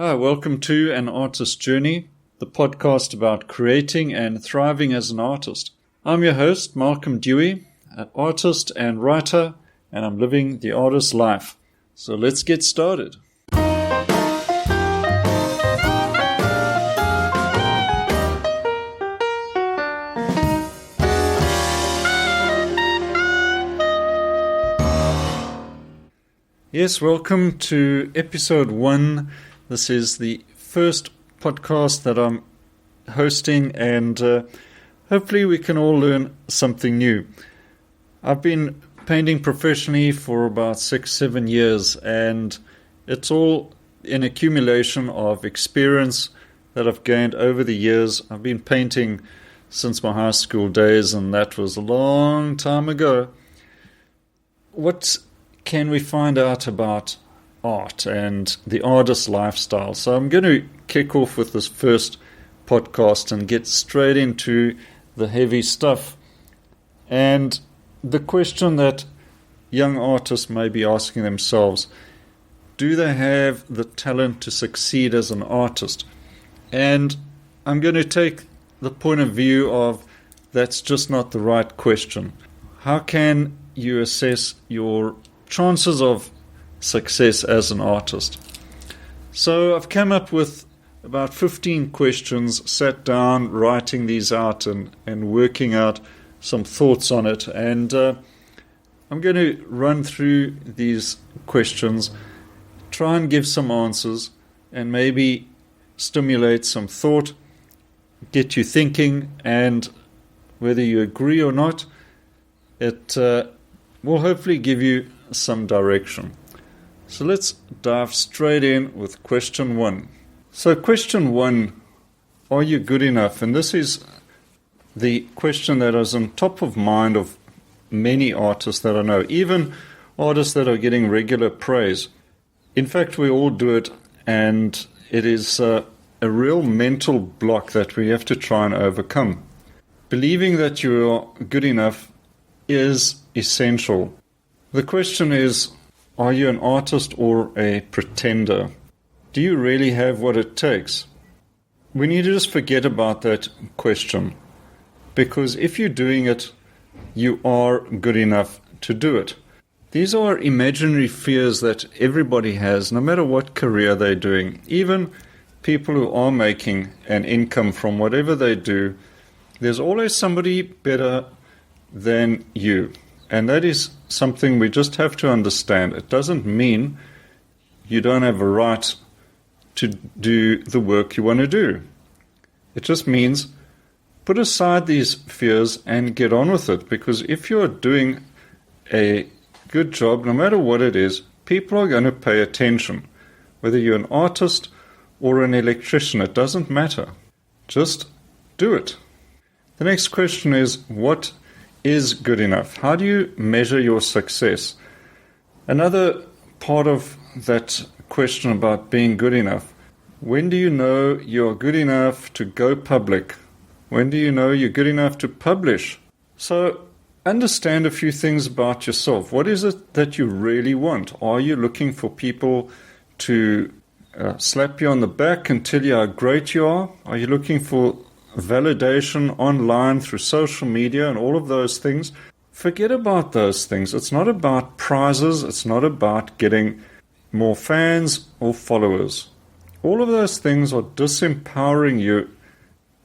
Hi, welcome to An Artist's Journey, the podcast about creating and thriving as an artist. I'm your host, Malcolm Dewey, an artist and writer, and I'm living the artist's life. So let's get started. Yes, welcome to episode 1. This is the first podcast that I'm hosting, and hopefully we can all learn something new. I've been painting professionally for about 6-7 years, and it's all an accumulation of experience that I've gained over the years. I've been painting since my high school days, and that was a long time ago. What can we find out about art and the artist's lifestyle? So I'm going to kick off with this first podcast and get straight into the heavy stuff. And the question that young artists may be asking themselves, do they have the talent to succeed as an artist? And I'm going to take the point of view of that's just not the right question. How can you assess your chances of success as an artist? So I've come up with about 15 questions, sat down writing these out and working out some thoughts on it, and I'm going to run through these questions, try and give some answers, and maybe stimulate some thought, get you thinking, and whether you agree or not, it will hopefully give you some direction. So let's dive straight in with question 1. So question 1, are you good enough? And this is the question that is on top of mind of many artists that I know, even artists that are getting regular praise. In fact, we all do it, and it is a real mental block that we have to try and overcome. Believing that you are good enough is essential. The question is, are you an artist or a pretender? Do you really have what it takes? We need to just forget about that question, because if you're doing it, you are good enough to do it. These are imaginary fears that everybody has, no matter what career they're doing. Even people who are making an income from whatever they do, there's always somebody better than you. And that is something we just have to understand. It doesn't mean you don't have a right to do the work you want to do. It just means put aside these fears and get on with it. Because if you're doing a good job, no matter what it is, people are going to pay attention. Whether you're an artist or an electrician, it doesn't matter. Just do it. The next question is, what is good enough? How do you measure your success? Another part of that question about being good enough, when do you know you're good enough to go public? When do you know you're good enough to publish? So understand a few things about yourself. What is it that you really want? Are you looking for people to slap you on the back and tell you how great you are? Are you looking for validation online through social media and all of those things? Forget about those things. It's not about prizes. It's not about getting more fans or followers. All of those things are disempowering you,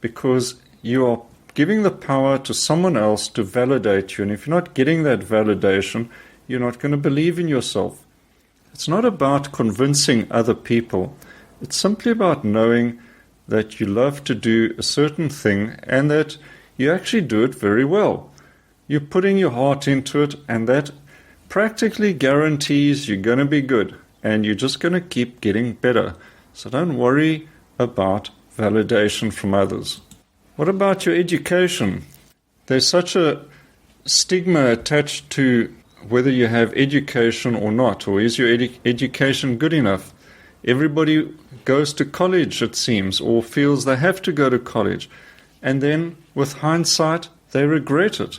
because you are giving the power to someone else to validate you. And if you're not getting that validation, you're not going to believe in yourself. It's not about convincing other people. It's simply about knowing that you love to do a certain thing and that you actually do it very well. You're putting your heart into it, and that practically guarantees you're going to be good, and you're just going to keep getting better. So don't worry about validation from others. What about your education? There's such a stigma attached to whether you have education or not, or is your education good enough? Everybody goes to college, it seems, or feels they have to go to college. And then, with hindsight, they regret it.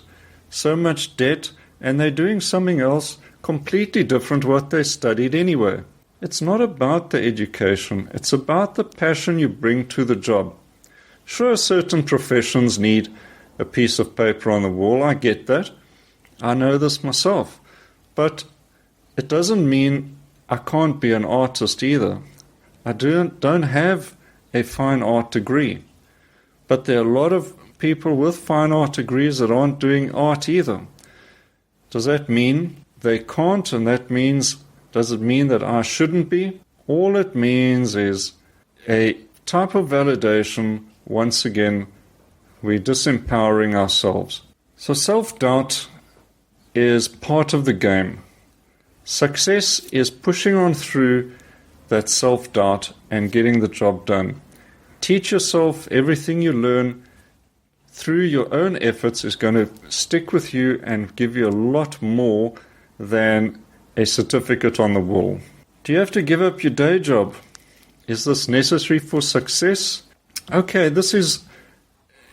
So much debt, and they're doing something else completely different what they studied anyway. It's not about the education. It's about the passion you bring to the job. Sure, certain professions need a piece of paper on the wall. I get that. I know this myself. But it doesn't mean I can't be an artist either. I don't have a fine art degree. But there are a lot of people with fine art degrees that aren't doing art either. Does that mean they can't, and does it mean that I shouldn't be? All it means is a type of validation. Once again, we're disempowering ourselves. So self-doubt is part of the game. Success is pushing on through that self-doubt and getting the job done. Teach yourself. Everything you learn through your own efforts is going to stick with you and give you a lot more than a certificate on the wall. Do you have to give up your day job? Is this necessary for success? Okay, this is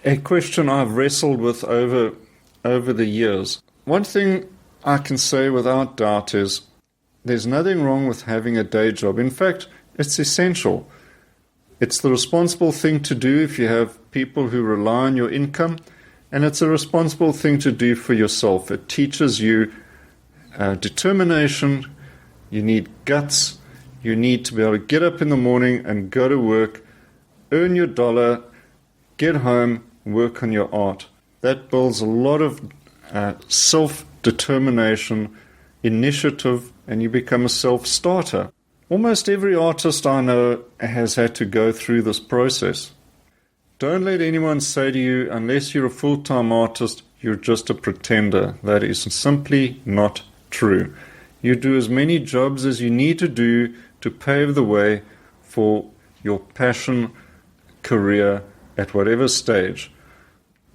a question I've wrestled with over the years. One thing I can say without doubt is there's nothing wrong with having a day job. In fact, it's essential. It's the responsible thing to do if you have people who rely on your income, and it's a responsible thing to do for yourself. It teaches you determination. You need guts. You need to be able to get up in the morning and go to work, earn your dollar, get home, work on your art. That builds a lot of self-determination, initiative, and you become a self-starter. Almost every artist I know has had to go through this process. Don't let anyone say to you, unless you're a full-time artist, you're just a pretender. That is simply not true. You do as many jobs as you need to do to pave the way for your passion career at whatever stage.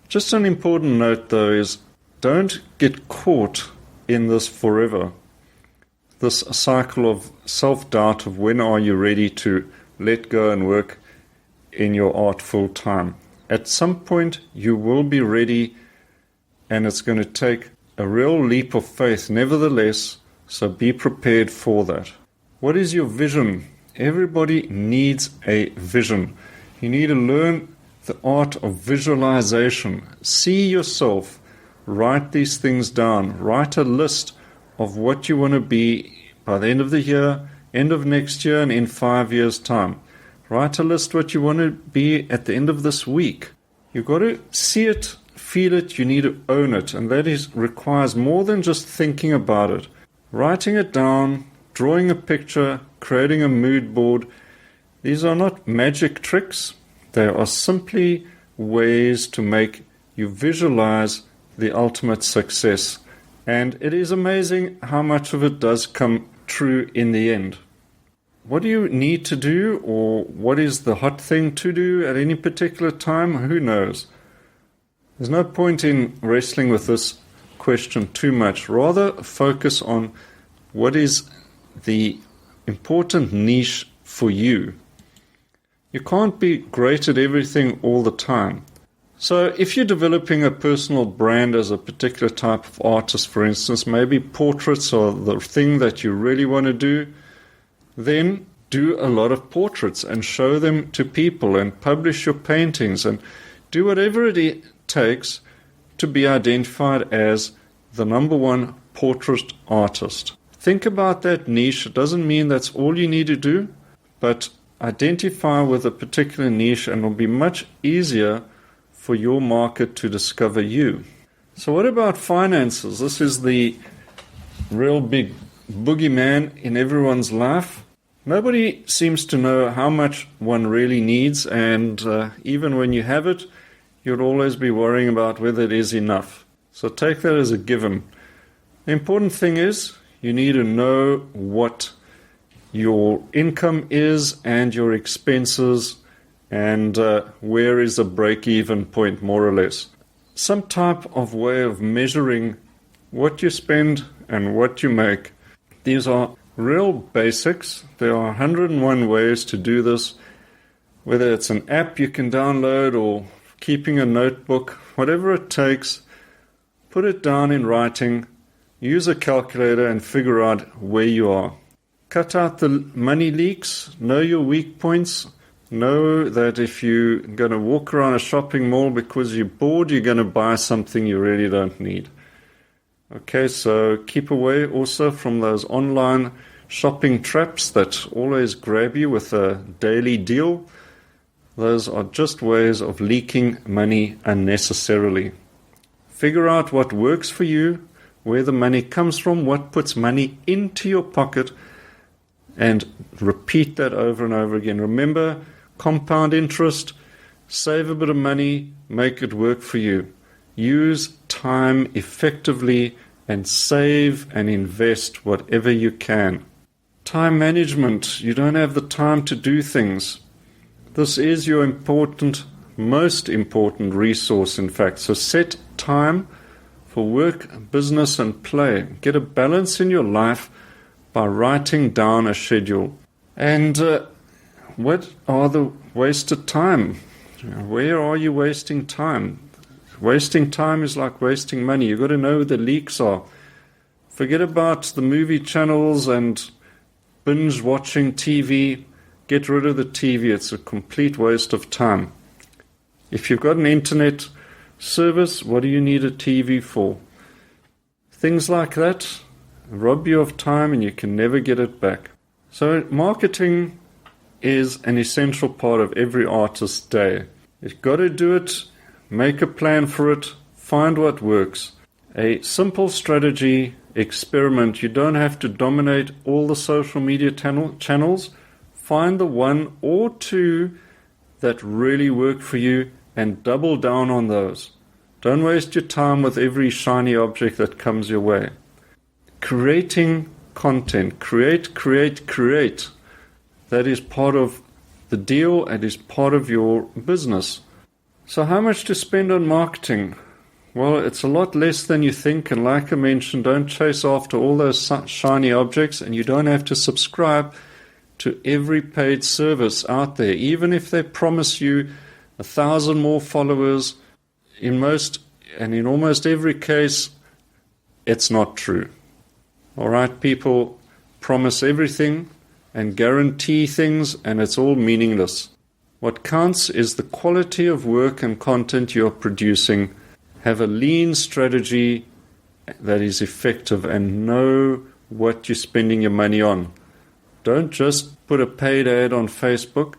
Just an important note, though, is don't get caught in this forever. This cycle of self-doubt of when are you ready to let go and work in your art full time. At some point you will be ready, and it's going to take a real leap of faith nevertheless, so be prepared for that. What is your vision? Everybody needs a vision. You need to learn the art of visualization. See yourself. Write these things down. Write a list of what you want to be by the end of the year, end of next year, and in 5 years' time. Write a list what you want to be at the end of this week. You've got to see it, feel it, you need to own it, and that requires more than just thinking about it. Writing it down, drawing a picture, creating a mood board, these are not magic tricks. They are simply ways to make you visualize the ultimate success. And it is amazing how much of it does come true in the end. What do you need to do, or what is the hot thing to do at any particular time? Who knows? There's no point in wrestling with this question too much. Rather focus on what is the important niche for you. You can't be great at everything all the time. So if you're developing a personal brand as a particular type of artist, for instance, maybe portraits are the thing that you really want to do, then do a lot of portraits and show them to people and publish your paintings and do whatever it takes to be identified as the number one portrait artist. Think about that niche. It doesn't mean that's all you need to do, but identify with a particular niche, and it'll be much easier for your market to discover you. So what about finances? This is the real big boogeyman in everyone's life. Nobody seems to know how much one really needs, and even when you have it, you'll always be worrying about whether it is enough. So take that as a given. The important thing is you need to know what your income is and your expenses, and where is a break-even point, more or less. Some type of way of measuring what you spend and what you make. These are real basics. There are 101 ways to do this, whether it's an app you can download or keeping a notebook, whatever it takes. Put it down in writing, use a calculator and figure out where you are. cut out the money leaks, know your weak points, know that if you're going to walk around a shopping mall because you're bored, you're going to buy something you really don't need. Okay, so keep away also from those online shopping traps that always grab you with a daily deal. Those are just ways of leaking money unnecessarily. Figure out what works for you, where the money comes from, what puts money into your pocket, and repeat that over and over again. Remember, compound interest, save a bit of money, make it work for you. Use time effectively and save and invest whatever you can. Time management. You don't have the time to do things. This is your most important resource, in fact. So set time for work, business, and play. Get a balance in your life by writing down a schedule. And what are the wasted time? Where are you wasting time? Wasting time is like wasting money. You've got to know where the leaks are. Forget about the movie channels and binge watching TV. Get rid of the TV. It's a complete waste of time. If you've got an internet service, what do you need a TV for? Things like that rob you of time and you can never get it back. So marketing is an essential part of every artist's day. You've got to do it, make a plan for it, find what works. A simple strategy experiment. You don't have to dominate all the social media channels. Find the one or two that really work for you and double down on those. Don't waste your time with every shiny object that comes your way. Creating content. Create. That is part of the deal and is part of your business. So how much to spend on marketing? Well, it's a lot less than you think, and like I mentioned, don't chase after all those shiny objects, and you don't have to subscribe to every paid service out there, even if they promise you 1,000 more followers. In almost every case, it's not true. All right, people promise everything and guarantee things, and it's all meaningless. What counts is the quality of work and content you're producing. Have a lean strategy that is effective and know what you're spending your money on. Don't just put a paid ad on Facebook.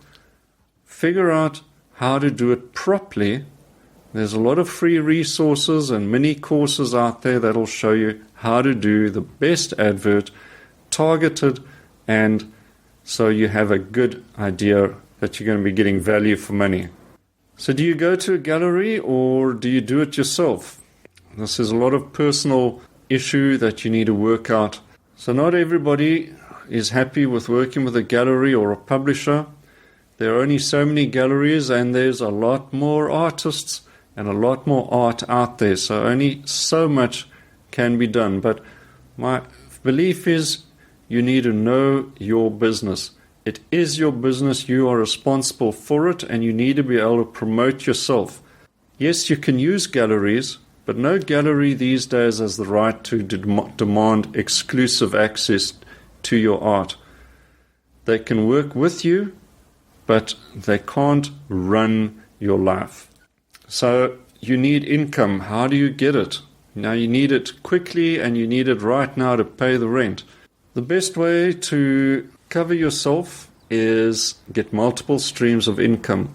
Figure out how to do it properly. There's a lot of free resources and mini courses out there that'll show you how to do the best advert, targeted, and so you have a good idea that you're going to be getting value for money. So do you go to a gallery or do you do it yourself? This is a lot of personal issue that you need to work out. So not everybody is happy with working with a gallery or a publisher. There are only so many galleries and there's a lot more artists and a lot more art out there. So only so much can be done. But my belief is you need to know your business. It is your business. You are responsible for it, and you need to be able to promote yourself. Yes, you can use galleries, but no gallery these days has the right to demand exclusive access to your art. They can work with you, but they can't run your life. So you need income. How do you get it? Now you need it quickly, and you need it right now to pay the rent. The best way to cover yourself is get multiple streams of income.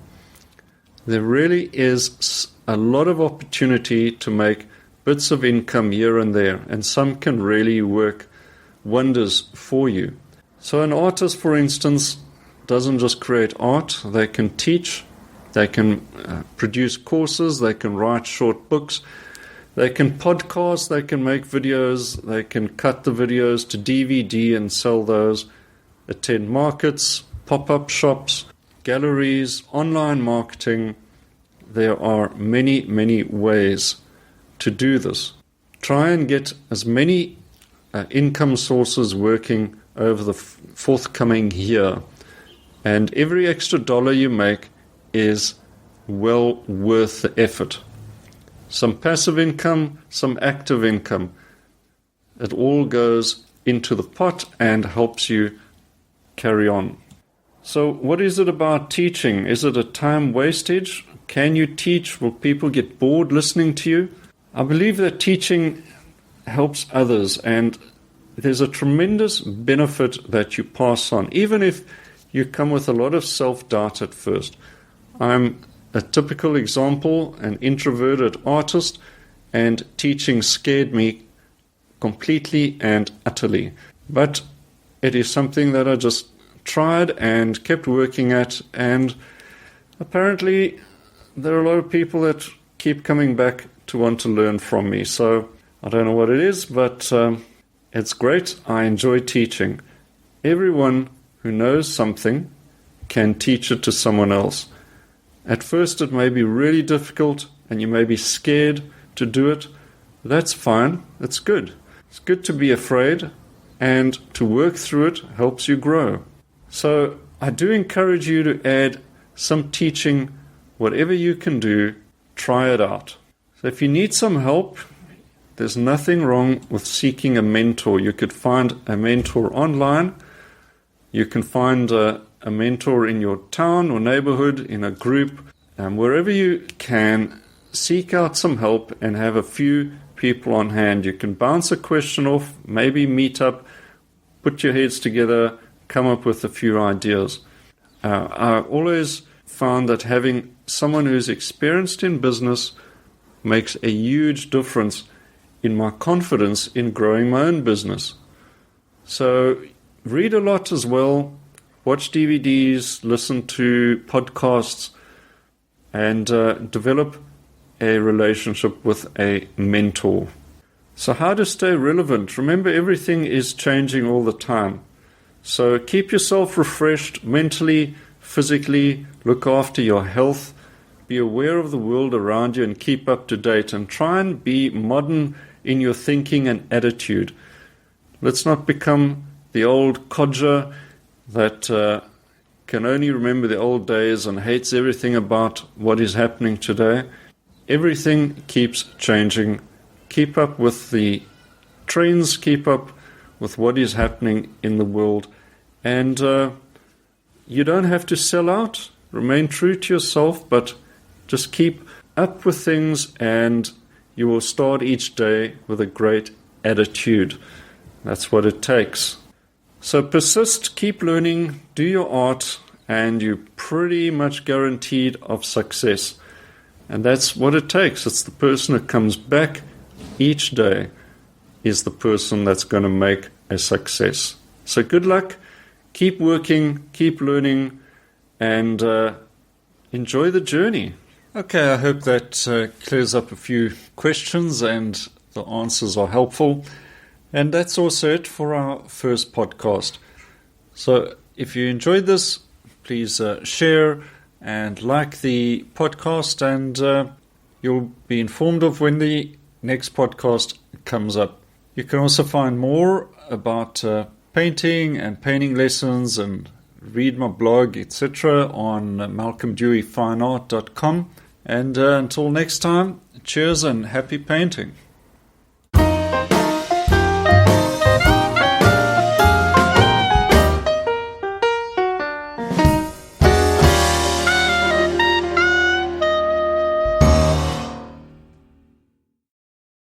There really is a lot of opportunity to make bits of income here and there, and some can really work wonders for you. So an artist, for instance, doesn't just create art. They can teach, they can produce courses, they can write short books, they can podcast, they can make videos, they can cut the videos to DVD and sell those, attend markets, pop-up shops, galleries, online marketing. There are many, many ways to do this. Try and get as many income sources working over the forthcoming year. And every extra dollar you make is well worth the effort. Some passive income, some active income. It all goes into the pot and helps you carry on. So what is it about teaching? Is it a time wastage? Can you teach? Will people get bored listening to you? I believe that teaching helps others, and there's a tremendous benefit that you pass on, even if you come with a lot of self-doubt at first. I'm a typical example, an introverted artist, and teaching scared me completely and utterly. But it is something that I just tried and kept working at, and apparently there are a lot of people that keep coming back to want to learn from me. So I don't know what it is, but it's great. I enjoy teaching. Everyone who knows something can teach it to someone else. At first it may be really difficult and you may be scared to do it. That's fine. It's good. It's good to be afraid, and to work through it helps you grow. So I do encourage you to add some teaching. Whatever you can do, try it out. So if you need some help, there's nothing wrong with seeking a mentor. You could find a mentor online. You can find a mentor in your town or neighborhood, in a group. Wherever you can, seek out some help and have a few people on hand. You can bounce a question off, maybe meet up, put your heads together, come up with a few ideas. I always found that having someone who's experienced in business makes a huge difference in my confidence in growing my own business. So read a lot as well, watch DVDs, listen to podcasts, and develop a relationship with a mentor. So how to stay relevant? Remember, everything is changing all the time. So keep yourself refreshed mentally, physically, look after your health, be aware of the world around you and keep up to date, and try and be modern in your thinking and attitude. Let's not become the old codger that can only remember the old days and hates everything about what is happening today. Everything keeps changing. Keep up with the trends, keep up with what is happening in the world. And you don't have to sell out. Remain true to yourself, but just keep up with things, and you will start each day with a great attitude. That's what it takes. So persist, keep learning, do your art, and you're pretty much guaranteed of success. And that's what it takes. It's the person who comes back each day is the person that's going to make a success. So good luck, keep working, keep learning, and enjoy the journey. Okay, I hope that clears up a few questions and the answers are helpful. And that's also it for our first podcast. So if you enjoyed this, please share and like the podcast, and you'll be informed of when the next podcast comes up. You can also find more about painting and painting lessons and read my blog, etc. on malcolmdeweyfineart.com. And until next time, cheers and happy painting.